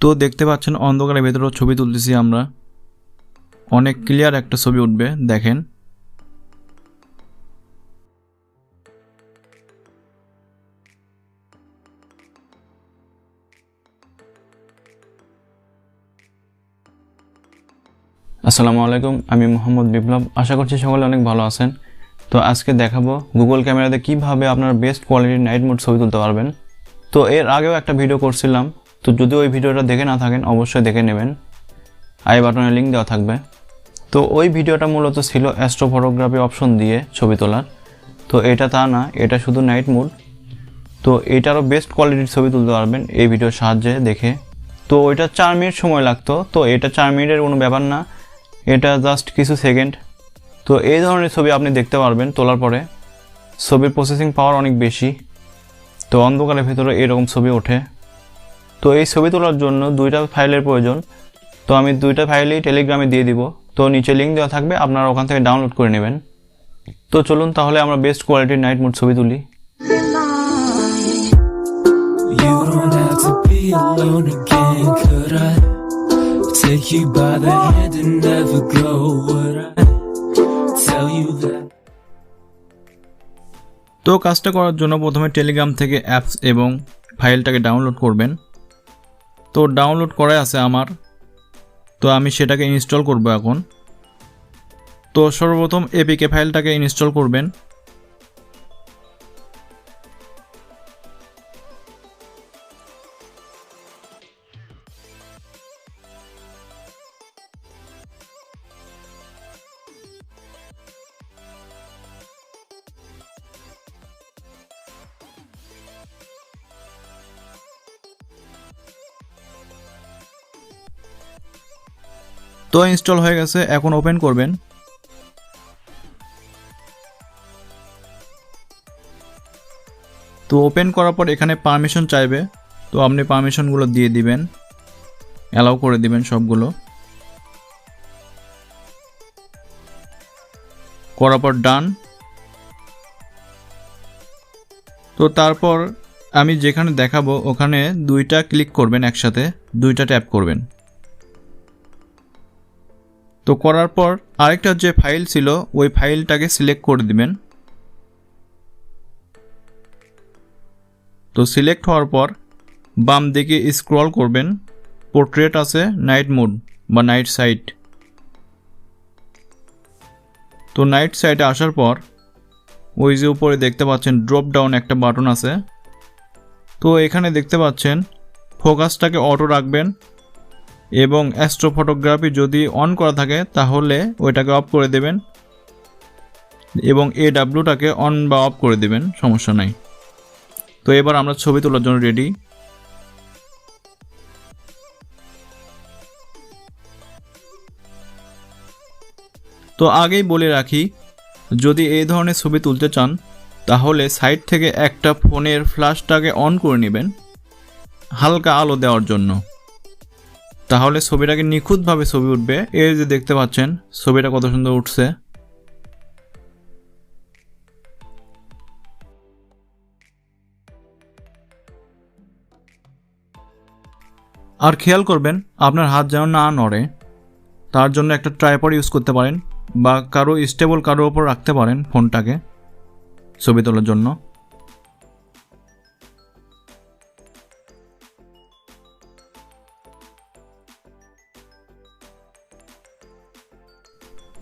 তো দেখতে পাচ্ছেন অন্ধকারের ভেতরেও ছবি তুলতেছি আমরা। অনেক ক্লিয়ার একটা ছবি উঠবে, দেখেন। আসসালামু আলাইকুম, আমি মোহাম্মদ বিপ্লব। আশা করছি সকলে অনেক ভালো আছেন। তো আজকে দেখাবো গুগল ক্যামেরাতে কিভাবে আপনার বেস্ট কোয়ালিটির নাইট মোড ছবি তুলতে পারবেন। তো এর আগেও একটা ভিডিও করছিলাম, তো যদি ওই ভিডিওটা দেখে না থাকেন অবশ্যই দেখে নেবেন, আই বাটনে লিঙ্ক দেওয়া থাকবে। তো ওই ভিডিওটা মূলত ছিল অ্যাস্ট্রো ফটোগ্রাফি অপশন দিয়ে ছবি তোলার। তো এটা তা না, এটা শুধু নাইট মোড। তো এটারও বেস্ট কোয়ালিটির ছবি তুলতে পারবেন এই ভিডিওর সাহায্যে দেখে। তো ওইটা 4 মিনিট সময় লাগতো, তো এটা 4 মিনিটের কোনো ব্যাপার না, এটা জাস্ট কিছু সেকেন্ড। তো এই ধরনের ছবি আপনি দেখতে পারবেন তোলার পরে। ছবির প্রসেসিং পাওয়ার অনেক বেশি। তো অন্ধকারের ভেতরে এরকম ছবি ওঠে। তো এই ছবি তোলার জন্য 2টা ফাইলের প্রয়োজন। তো আমি 2টা ফাইলই টেলিগ্রামে দিয়ে দিব, তো নিচে লিঙ্ক দেওয়া থাকবে, আপনারা ওখান থেকে ডাউনলোড করে নেবেন। তো চলুন তাহলে আমরা বেস্ট কোয়ালিটির নাইট মোড ছবি তুলি। You don't have to be alone again, could I take you by the hand and never go? Would I tell you that? তো কাজটা করার জন্য প্রথমে টেলিগ্রাম থেকে অ্যাপস এবং ফাইলটাকে ডাউনলোড করবেন। তো ডাউনলোড করা আছে আমার, তো আমি সেটাকে ইনস্টল করব এখন। তো সর্বপ্রথম এপিকে ফাইলটাকে ইনস্টল করবেন। তো ইনস্টল হয়ে গেছে, এখন ওপেন করবেন। তো ওপেন করার পর এখানে পারমিশন চাইবে, তো আপনি পারমিশনগুলো দিয়ে দিবেন, অ্যালাউ করে দিবেন সবগুলো। করার পর ডান। তো তারপর আমি যেখানে দেখাবো ওখানে 2টা ক্লিক করবেন, একসাথে 2টা ট্যাপ করবেন। তো করার পর আরেকটা যে ফাইল ছিল ওই ফাইলটাকে সিলেক্ট করে দিবেন। তো সিলেক্ট হওয়ার পর বাম দিকে স্ক্রল করবেন, পোর্ট্রেট আছে, নাইট মোড বা নাইট সাইট। তো নাইট সাইটে আসার পর ওই যে উপরে দেখতে পাচ্ছেন ড্রপ ডাউন একটা বাটন আছে, তো এখানে দেখতে পাচ্ছেন ফোকাসটাকে অটো রাখবেন এবং অ্যাস্ট্রো ফটোগ্রাফি যদি অন করা থাকে তাহলে ওইটাকে অফ করে দেবেন এবং AWটাকে অন বা অফ করে দেবেন, সমস্যা নাই। তো এবার আমরা ছবি তোলার জন্য রেডি। তো আগেই বলে রাখি, যদি এই ধরনের ছবি তুলতে চান তাহলে সাইড থেকে একটা ফোনের ফ্ল্যাশটাকে অন করে নেবেন হালকা আলো দেওয়ার জন্য, তাহলে ছবিটাকে নিখুঁতভাবে ছবি উঠবে। এই যে দেখতে পাচ্ছেন ছবিটা কত সুন্দর উঠছে। আর খেয়াল করবেন আপনার হাত যেন না নড়ে, তার জন্য একটা ট্রাইপড ইউজ করতে পারেন বা কারো স্টেবল কারোর ওপর রাখতে পারেন ফোনটাকে ছবি তোলার জন্য।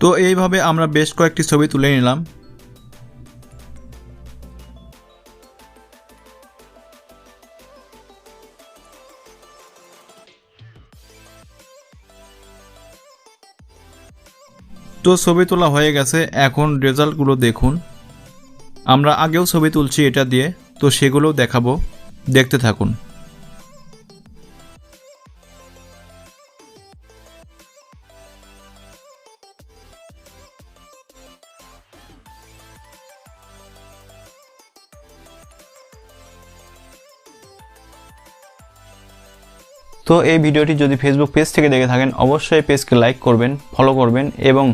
তো এইভাবে আমরা বেশ কয়েকটি ছবি তুলে নিলাম। তো ছবি তোলা হয়ে গেছে, এখন রেজাল্টগুলো দেখুন। আমরা আগেও ছবি তুলছি এটা দিয়ে, তো সেগুলোও দেখাবো, দেখতে থাকুন। তো এই ভিডিওটি যদি ফেসবুক পেজ থেকে দেখে থাকেন অবশ্যই পেজকে লাইক করবেন, ফলো করবেন এবং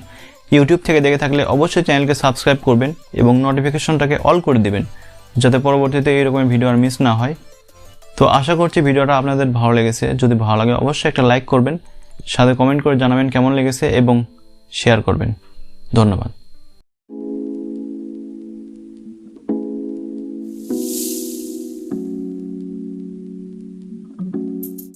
ইউটিউব থেকে দেখে থাকলে অবশ্যই চ্যানেলকে সাবস্ক্রাইব করবেন এবং নোটিফিকেশনটাকে অল করে দিবেন যাতে পরবর্তীতে এরকম ভিডিও আর মিস না হয়। তো আশা করছি ভিডিওটা আপনাদের ভালো লেগেছে। যদি ভালো লাগে অবশ্যই একটা লাইক করবেন, সাথে কমেন্ট করে জানাবেন কেমন লেগেছে এবং শেয়ার করবেন। ধন্যবাদ।